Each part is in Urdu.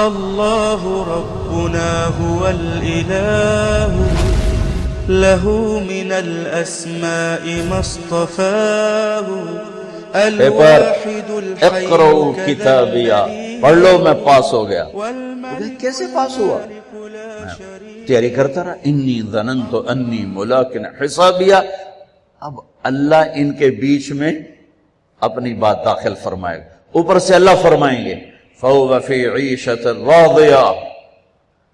الله ربنا هو الإله له من الأسماء ما اصطفاه الواحد الحي اقرؤوا کتابیا، پڑھ لو میں پاس ہو گیا۔ کیسے پاس ہوا؟ تیاری کرتا رہا، انی ظننت انی ملاق حسابیا۔ اب اللہ ان کے بیچ میں اپنی بات داخل فرمائے گا، اوپر سے اللہ فرمائیں گے فَهُوَ فِي عِيشَةٍ رَاضِيَةٍ،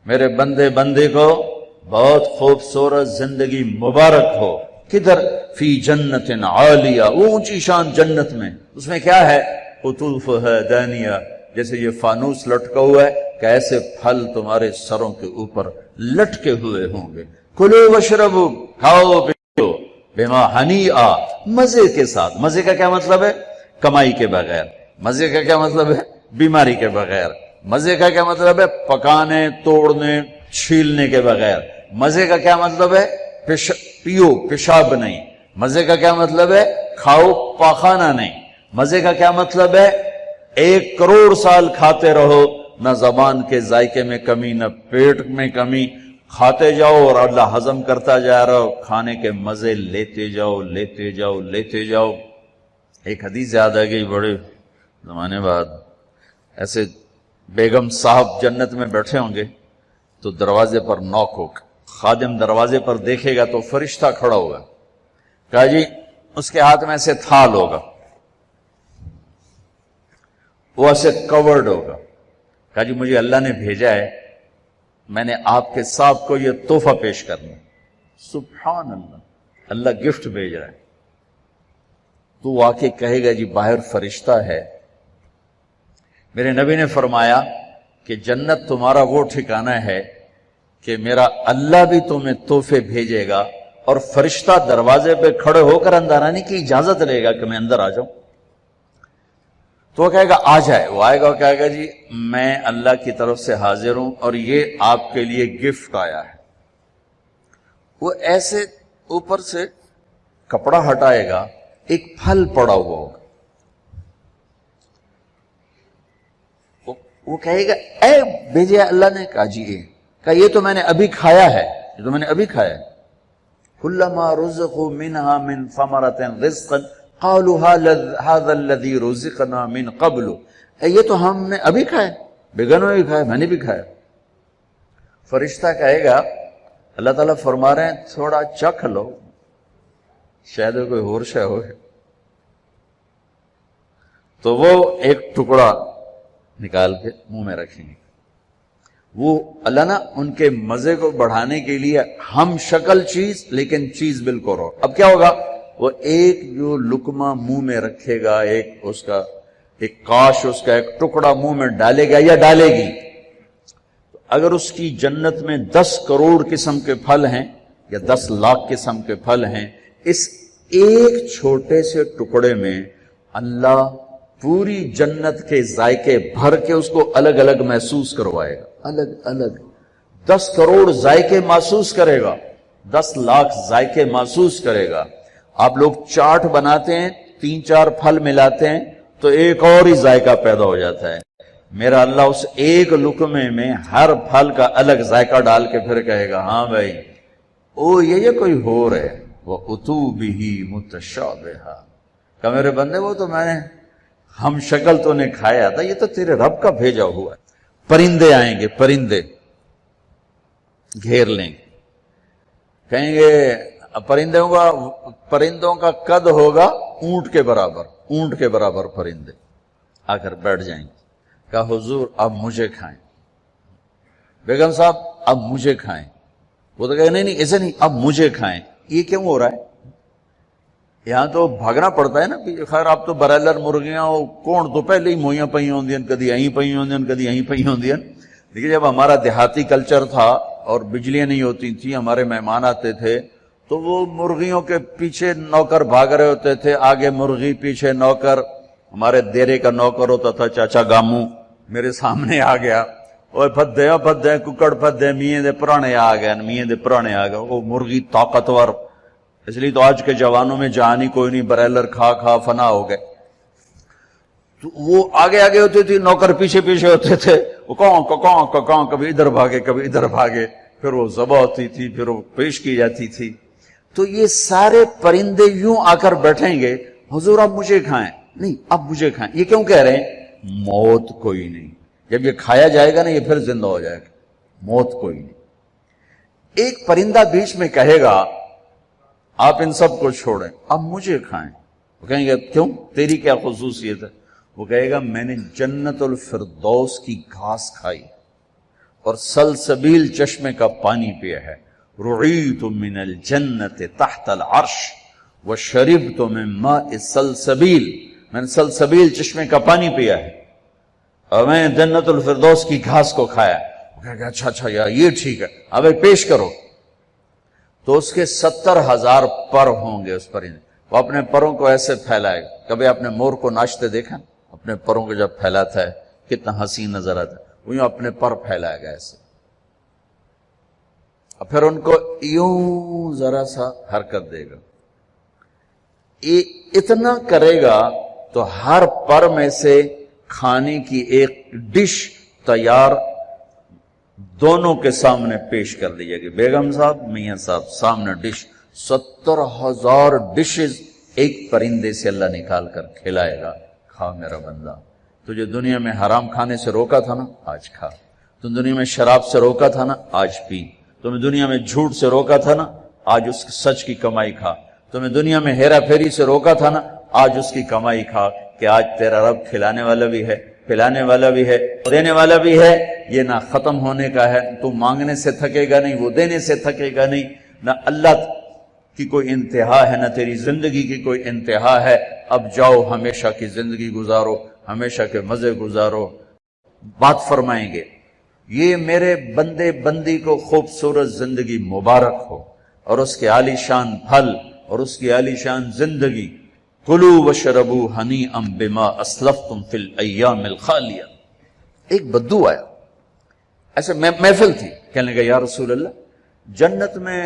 میرے بندے کو بہت خوبصورت زندگی مبارک ہو۔ کدھر؟ فی جنت عالیہ، وہ اونچی شان جنت میں، اس میں کیا ہے؟ قطوفها دانیہ، جیسے یہ فانوس لٹکا ہوا ہے کہ ایسے پھل تمہارے سروں کے اوپر لٹکے ہوئے ہوں گے۔ کلوا واشربوا، کھاؤ پیو، بما ہنیئا، مزے کے ساتھ۔ مزے کا کیا مطلب ہے؟ کمائی کے بغیر۔ مزے کا کیا مطلب ہے؟ بیماری کے بغیر۔ مزے کا کیا مطلب ہے؟ پکانے، توڑنے، چھیلنے کے بغیر۔ مزے کا کیا مطلب ہے؟ پیو، پیشاب نہیں۔ مزے کا کیا مطلب ہے؟ کھاؤ، پاخانہ نہیں۔ مزے کا کیا مطلب ہے؟ 1 کروڑ سال کھاتے رہو، نہ زبان کے ذائقے میں کمی، نہ پیٹ میں کمی، کھاتے جاؤ اور اللہ ہضم کرتا جا رہا ہو، کھانے کے مزے لیتے جاؤ لیتے جاؤ لیتے جاؤ۔ ایک حدیث یاد آ گئی بڑے زمانے بعد، ایسے بیگم صاحب جنت میں بیٹھے ہوں گے تو دروازے پر نوک ہوگا، خادم دروازے پر دیکھے گا تو فرشتہ کھڑا ہوگا، کہا جی اس کے ہاتھ میں ایسے تھال ہوگا، وہ ایسے کورڈ ہوگا، کہا جی مجھے اللہ نے بھیجا ہے، میں نے آپ کے صاحب کو یہ تحفہ پیش کرنا۔ سبحان اللہ، اللہ گفٹ بھیج رہا ہے۔ تو واقعی کہے گا جی باہر فرشتہ ہے۔ میرے نبی نے فرمایا کہ جنت تمہارا وہ ٹھکانہ ہے کہ میرا اللہ بھی تمہیں تحفے بھیجے گا اور فرشتہ دروازے پہ کھڑے ہو کر اندر آنے کی اجازت لے گا کہ میں اندر آ جاؤں۔ تو وہ کہے گا آ جائے، وہ آئے گا اور کہے گا جی میں اللہ کی طرف سے حاضر ہوں اور یہ آپ کے لیے گفٹ آیا ہے۔ وہ ایسے اوپر سے کپڑا ہٹائے گا، ایک پھل پڑا ہوا ہوگا، وہ کہے گا اے بھیجے اللہ نے؟ کہا جی کہا یہ تو میں نے ابھی کھایا ہے، یہ تو میں نے ابھی کھایا ہے۔ کلما رزقوا منها من ثمرة رزقا قالوا هذا الذي رزقنا من قبل، یہ تو ہم نے ابھی کھایا، بیگنوں نے بھی کھایا، میں نے بھی کھایا۔ فرشتہ کہے گا اللہ تعالیٰ فرما رہے ہیں تھوڑا چکھ لو، شاید کوئی اور شے ہو۔ تو وہ ایک ٹکڑا نکال کے منہ میں رکھیں گے۔ وہ اللہ نا ان کے مزے کو بڑھانے کے لیے ہم شکل چیز لیکن چیز بالکل اور۔ اب کیا ہوگا؟ وہ ایک جو لقمہ منہ میں رکھے گا، ایک اس کا ایک کاش، اس کا ایک ٹکڑا منہ میں ڈالے گا یا ڈالے گی، اگر اس کی جنت میں 10 کروڑ قسم کے پھل ہیں یا 10 لاکھ قسم کے پھل ہیں، اس ایک چھوٹے سے ٹکڑے میں اللہ پوری جنت کے ذائقے بھر کے اس کو الگ الگ محسوس کروائے گا، الگ الگ 10 کروڑ ذائقے محسوس کرے گا، 10 لاکھ ذائقے محسوس کرے گا۔ آپ لوگ چاٹ بناتے ہیں، 3-4 پھل ملاتے ہیں تو ایک اور ہی ذائقہ پیدا ہو جاتا ہے۔ میرا اللہ اس ایک لقمے میں ہر پھل کا الگ ذائقہ ڈال کے پھر کہے گا ہاں بھائی او یہ کوئی ہو رہے وَأُتُوا بِهِ مُتَشَابِهًا، کہ میرے بندے وہ تو میں نے ہم شکل تو نے کھایا تھا، یہ تو تیرے رب کا بھیجا ہوا ہے۔ پرندے آئیں گے، پرندے گھیر لیں گے، کہیں گے پرندوں کا قد ہوگا اونٹ کے برابر، اونٹ کے برابر پرندے آ کر بیٹھ جائیں گے، کہا حضور اب مجھے کھائیں، بیگم صاحب اب مجھے کھائیں۔ وہ تو کہے نہیں ایسے نہیں، اب مجھے کھائیں۔ یہ کیوں ہو رہا ہے؟ یہاں تو بھاگنا پڑتا ہے نا، خیر آپ تو برائلر مرغیاں ہو، کون تو پہلے ہی موئیاں پئی ہوندیاں، کدی یہیں پئی ہوندیاں، کدی یہیں پئی ہوندیاں۔ لیکن جب ہمارا دیہاتی کلچر تھا اور بجلیاں نہیں ہوتی تھیں، ہمارے مہمان آتے تھے تو وہ مرغیوں کے پیچھے نوکر بھاگ رہے ہوتے تھے، آگے مرغی پیچھے نوکر۔ ہمارے دیرے کا نوکر ہوتا تھا چاچا گامو، میرے سامنے آ گیا، اوے پھدے ککڑ پھدے، میاں دے پرانے آ گئے، میاں دے پرانے آ گئے۔ وہ مرغی طاقتور، اس لیے تو آج کے جوانوں میں جہانی کوئی نہیں، برائلر کھا فنا ہو گئے۔ تو وہ آگے ہوتے تھے، نوکر پیچھے ہوتے تھے، وہ کاں کبھی ادھر بھاگے کبھی ادھر بھاگے، پھر وہ ذبح ہوتی تھی، پھر وہ پیش کی جاتی تھی۔ تو یہ سارے پرندے یوں آ کر بیٹھیں گے، حضور اب مجھے کھائیں، نہیں اب مجھے کھائیں۔ یہ کیوں کہہ رہے ہیں؟ موت کوئی نہیں، جب یہ کھایا جائے گا نا یہ پھر زندہ ہو جائے گا، موت کوئی نہیں۔ ایک پرندہ بیچ میں کہے گا آپ ان سب کو چھوڑیں، اب مجھے کھائیں۔ وہ کہیں گے کیوں، تیری کیا خصوصیت ہے؟ وہ کہے گا میں نے جنت الفردوس کی گھاس کھائی اور سلسبیل چشمے کا پانی پیا ہے، رعیت من الجنت تحت العرش وشربت من ماء سلسبیل، میں نے سلسبیل چشمے کا پانی پیا ہے اور میں نے جنت الفردوس کی گھاس کو کھایا۔ وہ کہے گا اچھا یار یہ ٹھیک ہے، اب پیش کرو۔ تو اس کے 70,000 پر ہوں گے اس پرندے، وہ اپنے پروں کو ایسے پھیلائے گا۔ کبھی آپ نے مور کو ناچتے دیکھا؟ اپنے پروں کو جب پھیلاتا ہے کتنا حسین نظر آتا ہے، وہ یوں اپنے پر پھیلائے گا ایسے، اور پھر ان کو یوں ذرا سا حرکت دے گا، اتنا کرے گا تو ہر پر میں سے کھانے کی ایک ڈش تیار دونوں کے سامنے پیش کر دی جائے گی۔ بیگم صاحب، میاں صاحب، سامنے ڈش، 70,000 ڈشز ایک پرندے سے اللہ نکال کر کھلائے گا۔ کھا میرا بندہ، تجھے دنیا میں حرام کھانے سے روکا تھا نا، آج کھا۔ تم دنیا میں شراب سے روکا تھا نا، آج پی۔ تمہیں دنیا میں جھوٹ سے روکا تھا نا، آج اس سچ کی کمائی کھا۔ تمہیں دنیا میں ہیرا پھیری سے روکا تھا نا، آج اس کی کمائی کھا، کہ آج تیرا رب کھلانے والا بھی ہے، پلانے والا بھی ہے، دینے والا بھی ہے۔ یہ نہ ختم ہونے کا ہے، تو مانگنے سے تھکے گا نہیں، وہ دینے سے تھکے گا نہیں، نہ اللہ کی کوئی انتہا ہے، نہ تیری زندگی کی کوئی انتہا ہے۔ اب جاؤ ہمیشہ کی زندگی گزارو، ہمیشہ کے مزے گزارو۔ بات فرمائیں گے یہ میرے بندے بندی کو خوبصورت زندگی مبارک ہو، اور اس کے عالی شان پھل اور اس کی عالی شان زندگی۔ کلوا واشربوا ہنیئا بما اسلفتم فی الایام الخالیہ۔ ایک بدو آیا، ایسے محفل تھی، کہنے لگا یا رسول اللہ جنت میں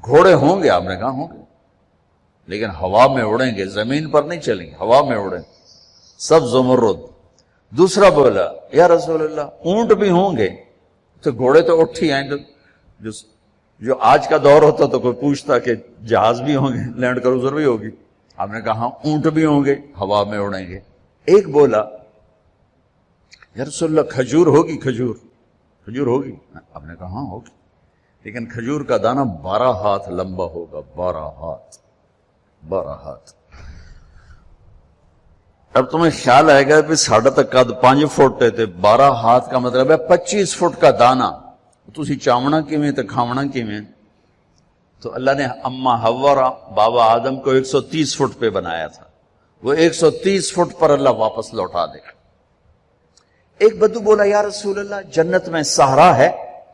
گھوڑے ہوں گے؟ آپ نے کہا ہوں گے، لیکن ہوا میں اڑیں گے، زمین پر نہیں چلیں گے، ہوا میں اڑیں گے، سب زمرد۔ دوسرا بولا یا رسول اللہ اونٹ بھی ہوں گے؟ تو گھوڑے تو اٹھ ہی آئیں، جو آج کا دور ہوتا تو کوئی پوچھتا کہ جہاز بھی ہوں گے، لینڈ کروزر بھی ہوگی؟ آپ نے کہا اونٹ بھی ہوں گے، ہوا میں اڑیں گے۔ ایک بولا یا رسول اللہ کھجور ہوگی؟ کھجور ہوگی؟ آپ نے کہا ہاں ہوگی، لیکن کھجور کا دانہ 12 ہاتھ لمبا ہوگا، 12 ہاتھ۔ اب تمہیں خیال آئے گا کہ ساڑھا تک قد 5 فٹ تے 12 ہاتھ کا مطلب ہے 25 فٹ کا دانہ، تسی چاونا کیویں تے کھاونا کیویں؟ تو اللہ نے اما حوا اور بابا آدم کو 130 فٹ پہ بنایا تھا، وہ 130 فٹ پر اللہ واپس لوٹا دے گا۔ ایک بدو بولا یا رسول اللہ جنت میں صحرا ہے؟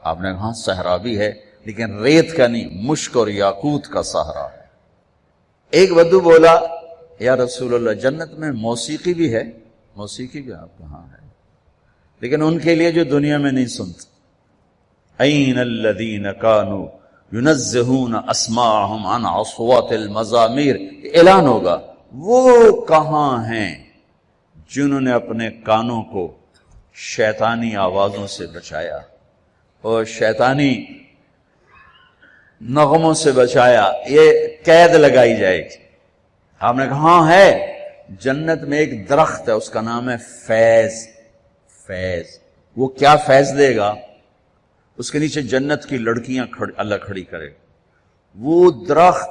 آپ نے کہا صحرا بھی ہے، لیکن ریت کا نہیں، مشک اور یاقوت کا صحرا ہے۔ ایک بدو بولا یا رسول اللہ جنت میں موسیقی بھی ہے؟ موسیقی بھی؟ آپ کہاں ہے، لیکن ان کے لیے جو دنیا میں نہیں سنتے۔ این الذین کانوا ینزہون اسماءہم عن اصوات المزامیر، اعلان ہوگا وہ کہاں ہیں جنہوں نے اپنے کانوں کو شیطانی آوازوں سے بچایا اور شیطانی نغموں سے بچایا، یہ قید لگائی جائے گی۔ آپ نے کہا ہاں ہے، جنت میں ایک درخت ہے اس کا نام ہے فیض۔ وہ کیا فیض دے گا؟ اس کے نیچے جنت کی لڑکیاں اللہ کھڑی کرے گا۔ وہ درخت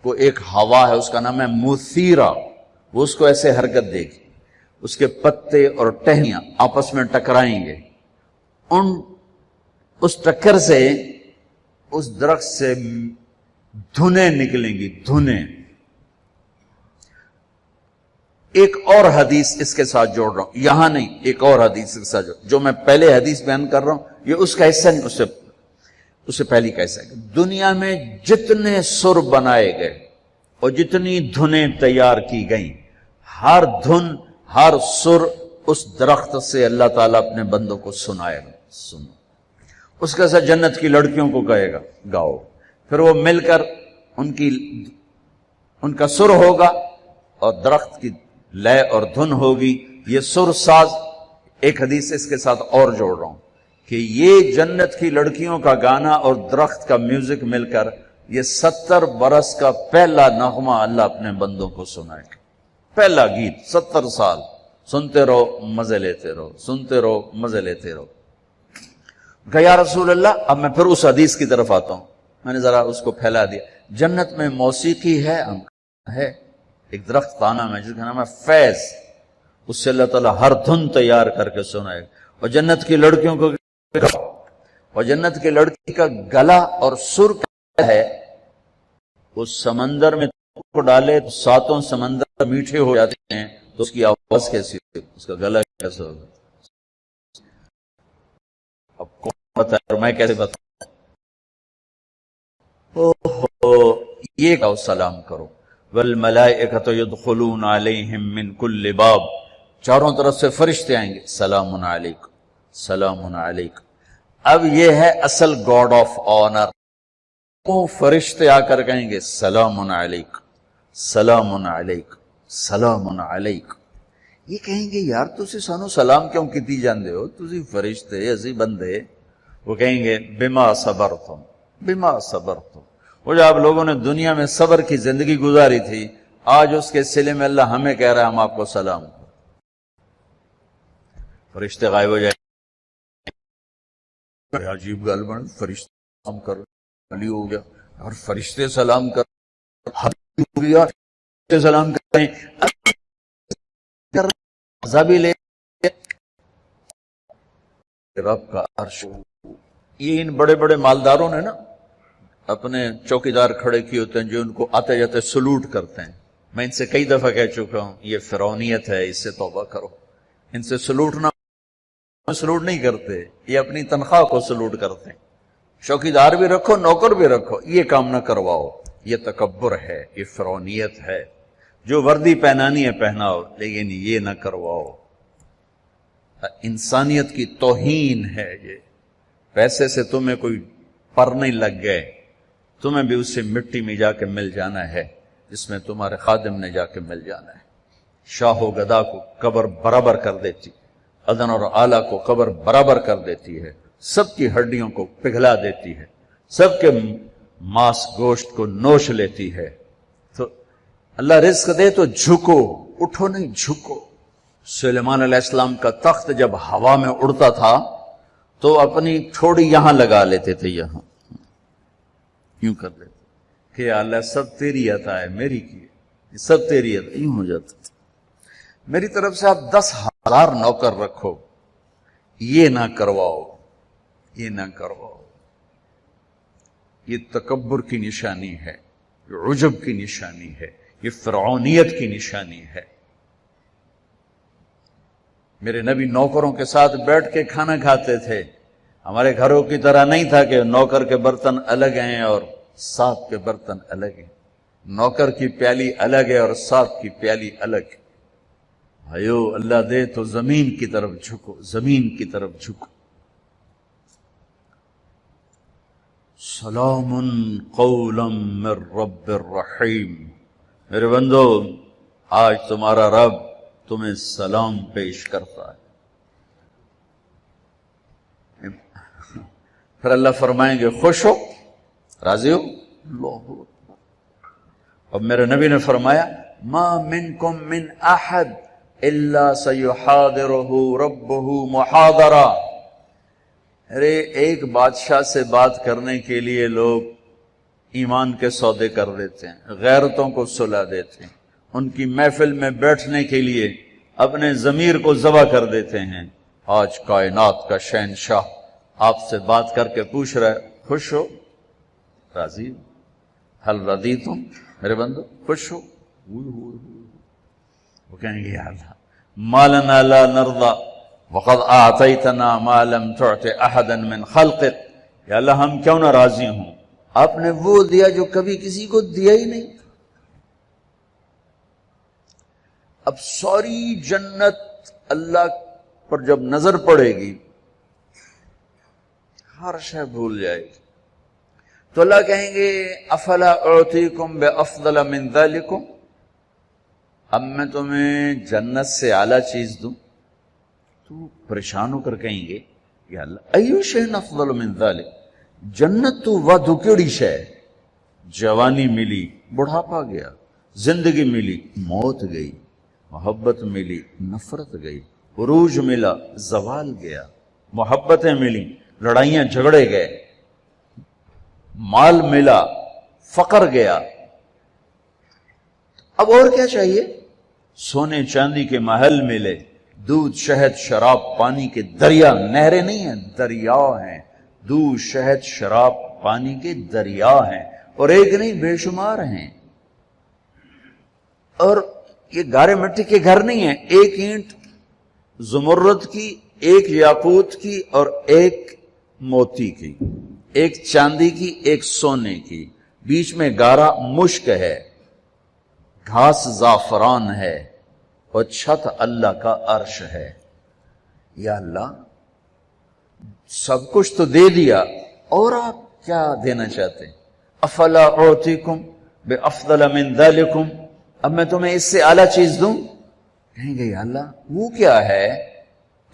کو ایک ہوا ہے اس کا نام ہے مثیرہ، وہ اس کو ایسے حرکت دے گی، اس کے پتے اور ٹہنیاں آپس میں ٹکرائیں گے، اس ٹکر سے اس درخت سے دھنیں نکلیں گی، دھنیں۔ ایک اور حدیث اس کے ساتھ جوڑ رہا ہوں، یہاں نہیں، ایک اور حدیث کے ساتھ جو میں پہلے حدیث بیان کر رہا ہوں یہ اس کا حصہ نہیں، اس سے پہلی کا حصہ ہے۔ دنیا میں جتنے سر بنائے گئے اور جتنی دھنیں تیار کی گئیں، ہر دھن ہر سر اس درخت سے اللہ تعالیٰ اپنے بندوں کو سنائے گا، سنو۔ اس کا ساتھ جنت کی لڑکیوں کو کہے گا گاؤ، پھر وہ مل کر ان کا سر ہوگا اور درخت کی لے اور دھن ہوگی۔ یہ سر ساز ایک حدیث اس کے ساتھ اور جوڑ رہا ہوں کہ یہ جنت کی لڑکیوں کا گانا اور درخت کا میوزک مل کر یہ 70 برس کا پہلا نغمہ اللہ اپنے بندوں کو سنائے گا. پہلا گیت 70 سال سنتے رہو مزے لیتے رہو، سنتے رہو مزے لیتے رہو. کہا یا رسول اللہ، اب میں پھر اس حدیث کی طرف آتا ہوں. میں نے ذرا اس کو پھیلا دیا. جنت میں موسیقی ہے ایک درخت پانا میں جس کا نام ہے فیض، اس سے اللہ تعالیٰ ہر دھن تیار کر کے سنائے گا. اور جنت کی لڑکیوں کو، اور جنت کی لڑکی کا گلا اور سر کیا ہے، اس سمندر میں کو ڈالے تو 7 سمندر میٹھے ہو جاتے ہیں، تو اس کی آواز کیسی ہوگی، اس کا گلا کیسا ہوگا؟ اب کون بتائے اور میں کیسے بتاؤں؟ یہ کہو سلام کرو. والملائکۃ یدخلون علیہم من کل باب، چاروں طرف سے فرشتے آئیں گے، سلام علیکم سلام علیکم. اب یہ ہے اصل گاڈ آف آنر. وہ فرشتے آ کر کہیں گے سلام علیکم سلام علیکم سلام علیکم. یہ کہیں گے یار تسی سانو سلام کیوں کیتی جاندے ہو، تسی فرشتے اسی بندے. وہ کہیں گے بما صبرتم بما صبرتم. وہ جو آپ لوگوں نے دنیا میں صبر کی زندگی گزاری تھی، آج اس کے صلے میں اللہ ہمیں کہہ رہا ہے ہم آپ کو سلام کریں. فرشتے غائب ہو جائیں. عجیب گل بن، فرشتے سلام کر علی ہو گیا اور فرشتے سلام کر ہو گیا، فرشتے سلام کریں بھی لے رب کا عرش. یہ ان بڑے بڑے مالداروں نے نا اپنے چوکیدار کھڑے کیے ہوتے ہیں جو ان کو آتے جاتے سلوٹ کرتے ہیں. میں ان سے کئی دفعہ کہہ چکا ہوں یہ فرعونیت ہے، اس سے توبہ کرو. ان سے سلوٹ نہیں کرتے، یہ اپنی تنخواہ کو سلوٹ کرتے ہیں. چوکیدار بھی رکھو نوکر بھی رکھو، یہ کام نہ کرواؤ. یہ تکبر ہے، یہ فرعونیت ہے. جو وردی پہنانی ہے پہناؤ، لیکن یہ نہ کرواؤ. انسانیت کی توہین ہے یہ. پیسے سے تمہیں کوئی پر نہیں لگ گئے، تمہیں بھی اس سے مٹی میں جا کے مل جانا ہے جس میں تمہارے خادم نے جا کے مل جانا ہے. شاہ و گدا کو قبر برابر کر دیتی، ادن اور اعلیٰ کو قبر برابر کر دیتی ہے، سب کی ہڈیوں کو پگھلا دیتی ہے، سب کے ماس گوشت کو نوش لیتی ہے. تو اللہ رزق دے تو جھکو، اٹھو نہیں جھکو. سلیمان علیہ السلام کا تخت جب ہوا میں اڑتا تھا تو اپنی تھوڑی یہاں لگا لیتے تھے، یہاں یوں کر لیتے کہ اللہ سب تیری عطا ہے، میری کی ہے، سب تیری عطا. یوں ہو جاتا تھا. میری طرف سے آپ 10,000 نوکر رکھو، یہ نہ کرواؤ، یہ نہ کرواؤ. یہ تکبر کی نشانی ہے، یہ عجب کی نشانی ہے، یہ فرعونیت کی نشانی ہے. میرے نبی نوکروں کے ساتھ بیٹھ کے کھانا کھاتے تھے. ہمارے گھروں کی طرح نہیں تھا کہ نوکر کے برتن الگ ہیں اور ساتھ کے برتن الگ ہیں. نوکر کی پیالی الگ ہے اور ساتھ کی پیالی الگ ہے. بھائیو اللہ دے تو زمین کی طرف جھکو، زمین کی طرف جھکو. سلام قولا من رب الرحیم. میرے بندو آج تمہارا رب تمہیں سلام پیش کرتا ہے. پھر اللہ فرمائیں گے خوش ہو، راضی ہو. اللہ. اور میرے نبی نے فرمایا ما منکم من احد الا سیحاضرہ ربہ محاضرہ. ارے ایک بادشاہ سے بات کرنے کے لیے لوگ ایمان کے سودے کر دیتے ہیں، غیرتوں کو سلا دیتے ہیں، ان کی محفل میں بیٹھنے کے لیے اپنے ضمیر کو ذبح کر دیتے ہیں. آج کائنات کا شہنشاہ آپ سے بات کر کے پوچھ رہا ہے خوش ہو، راضی ہو؟ حل رضیتم، میرے بندو خوش ہو. وہ کہیں گے یا اللہ ما لنا لا نرضى وقد اعطیتنا ما لم تعط احدا من خلقك. یا اللہ ہم کیوں نہ راضی ہوں، آپ نے وہ دیا جو کبھی کسی کو دیا ہی نہیں. اب ساری جنت اللہ پر جب نظر پڑے گی ہر شے بھول جائے گی. تو اللہ کہیں گے افلا اعطیکم بافضل من ذلکم، اب میں تمہیں جنت سے اعلیٰ چیز دوں. تو پریشان ہو کر کہیں گے یا اللہ ایو شیء افضل من ذلک، جنت تو ودو کیڑی شے، جوانی ملی بڑھاپا گیا، زندگی ملی موت گئی، محبت ملی نفرت گئی، عروج ملا زوال گیا، محبتیں ملی لڑائیاں جھگڑے گئے، مال ملا فقر گیا، اب اور کیا چاہیے؟ سونے چاندی کے محل ملے، دودھ شہد شراب پانی کے دریا، نہریں نہیں ہیں دریا ہیں، دودھ شہد شراب پانی کے دریا ہیں، اور ایک نہیں بے شمار ہیں، اور یہ گارے مٹی کے گھر نہیں ہیں، ایک اینٹ زمرد کی، ایک یاقوت کی اور ایک موتی کی، ایک چاندی کی ایک سونے کی، بیچ میں گارا مشک ہے، گھاس زعفران ہے، اور چھت اللہ کا عرش ہے۔ یا اللہ سب کچھ تو دے دیا، اور آپ کیا دینا چاہتے ہیں؟ افلا اعطیکم بافضل من ذلکم، اب میں تمہیں اس سے اعلیٰ چیز دوں؟ کہیں گے یا اللہ وہ کیا ہے؟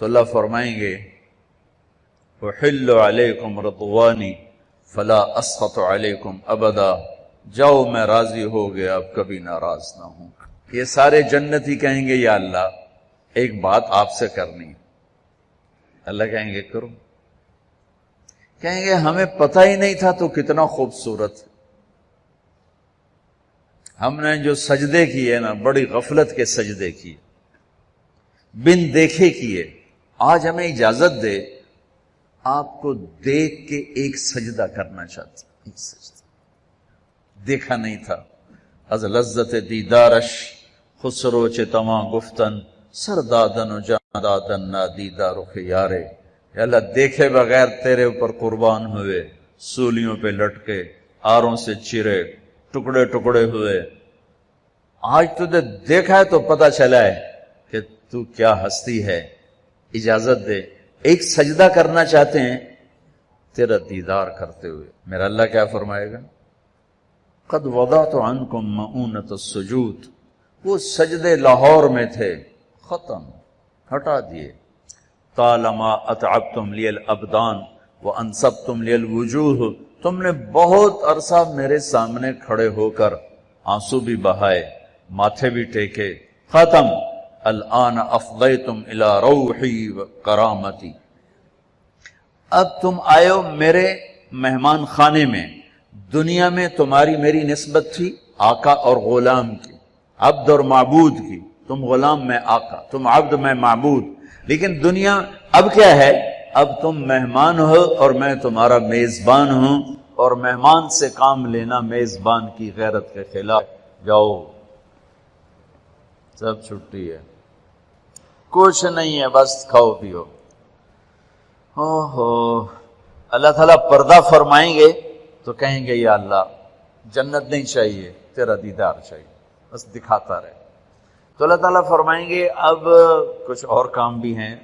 تو اللہ فرمائیں گے احل علیکم رضوانی فلا اسخط علیکم ابدا، جاؤ میں راضی ہو گیا اب کبھی ناراض نہ ہوں۔ یہ سارے جنتی کہیں گے یا اللہ ایک بات آپ سے کرنی، اللہ کہیں گے کرو، کہیں گے ہمیں پتہ ہی نہیں تھا تو کتنا خوبصورت، ہم نے جو سجدے کیے نا بڑی غفلت کے سجدے کیے، بن دیکھے کیے، آج ہمیں اجازت دے آپ کو دیکھ کے ایک سجدہ کرنا چاہتے، ایک سجدہ دیکھا نہیں تھا، از لذت دیدارش خسرو چے تمام گفتن سردادن و جاندادن نا دیدار و خیارے، یا اللہ دیکھے بغیر تیرے اوپر قربان ہوئے، سولیوں پہ لٹکے، آروں سے چرے، ٹکڑے ٹکڑے ہوئے، آج تجھے دیکھا ہے تو پتہ چلا ہے کہ تو کیا ہستی ہے، اجازت دے ایک سجدہ کرنا چاہتے ہیں تیرا دیدار کرتے ہوئے۔ میرا اللہ کیا فرمائے گا؟ قد وضعت عنکم مؤونۃ السجود، وہ سجدے لاہور میں تھے، ختم، ہٹا دیے۔ طالما اتعبتم لی الابدان وانصبتم لی الوجوہ، تم نے بہت عرصہ میرے سامنے کھڑے ہو کر آنسو بھی بہائے، ماتھے بھی ٹیکے، ختم۔ الآن افضیتم الی روحی و کرامتی، اب تم آئے ہو میرے مہمان خانے میں، دنیا میں تمہاری میری نسبت تھی آقا اور غلام کی، عبد اور معبود کی، تم غلام میں آقا، تم عبد میں معبود، لیکن دنیا اب کیا ہے؟ اب تم مہمان ہو اور میں تمہارا میزبان ہوں، اور مہمان سے کام لینا میزبان کی غیرت کے خلاف، جاؤ سب چھٹی ہے، کچھ نہیں ہے، بس کھاؤ پیو۔ اللہ تعالیٰ پردہ فرمائیں گے تو کہیں گے یا اللہ جنت نہیں چاہیے، تیرا دیدار چاہیے، بس دکھاتا رہے۔ تو اللہ تعالیٰ فرمائیں گے اب کچھ اور کام بھی ہیں،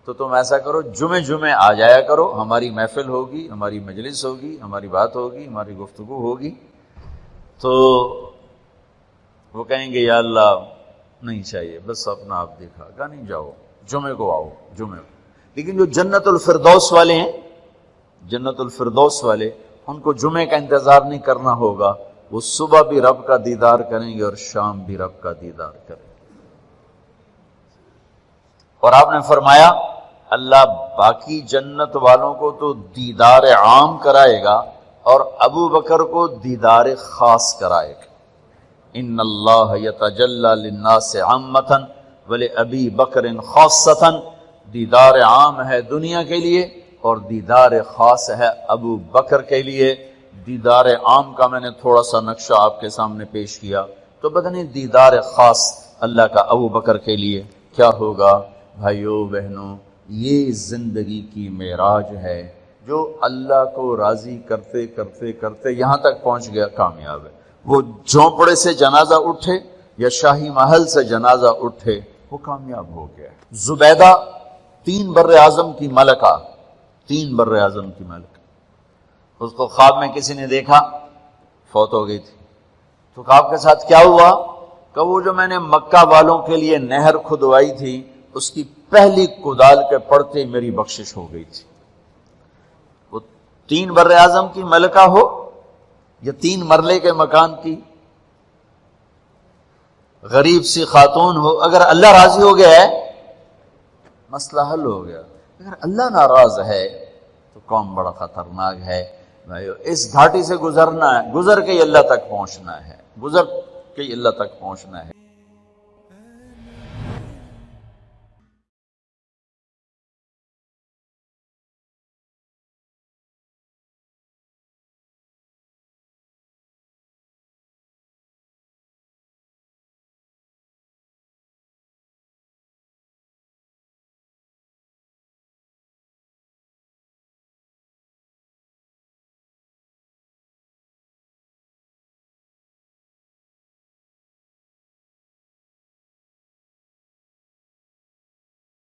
تو تم ایسا کرو جمعے جمعے آ جایا کرو، ہماری محفل ہوگی، ہماری مجلس ہوگی، ہماری بات ہوگی، ہماری گفتگو ہوگی۔ تو وہ کہیں گے یا اللہ نہیں چاہیے، بس اپنا آپ دیکھا گا، نہیں جاؤ جمعے کو آؤ، جمعے کو۔ لیکن جو جنت الفردوس والے ہیں، جنت الفردوس والے، ان کو جمعے کا انتظار نہیں کرنا ہوگا، وہ صبح بھی رب کا دیدار کریں گے اور شام بھی رب کا دیدار کریں گے۔ اور آپ نے فرمایا اللہ باقی جنت والوں کو تو دیدار عام کرائے گا اور ابو بکر کو دیدار خاص کرائے گا۔ ان اللہ یتجلی للناس عامۃ ولابی بکر خاصۃ، دیدار عام ہے دنیا کے لیے اور دیدار خاص ہے ابو بکر کے لیے۔ دیدار عام کا میں نے تھوڑا سا نقشہ آپ کے سامنے پیش کیا، تو بدنی دیدار خاص اللہ کا ابو بکر کے لیے کیا ہوگا؟ بھائیو بہنوں، یہ زندگی کی معراج ہے، جو اللہ کو راضی کرتے کرتے کرتے یہاں تک پہنچ گیا، کامیاب ہے۔ وہ جھونپڑے سے جنازہ اٹھے یا شاہی محل سے جنازہ اٹھے، وہ کامیاب ہو گیا۔ زبیدہ 3 بر اعظم کی ملکہ، 3 بر اعظم کی ملکہ، اس کو خواب میں کسی نے دیکھا، فوت ہو گئی تھی۔ تو خواب کے ساتھ کیا ہوا؟ کہ وہ جو میں نے مکہ والوں کے لیے نہر کھدوائی تھی، اس کی پہلی کدال کے پڑتے میری بخشش ہو گئی تھی۔ وہ 3 بر اعظم کی ملکہ ہو یا 3 مرلے کے مکان کی غریب سی خاتون ہو، اگر اللہ راضی ہو گیا ہے مسئلہ حل ہو گیا۔ اگر اللہ ناراض ہے تو کون بڑا خطرناک ہے۔ اس گھاٹی سے گزرنا ہے، گزر کے اللہ تک پہنچنا ہے، گزر کے اللہ تک پہنچنا ہے۔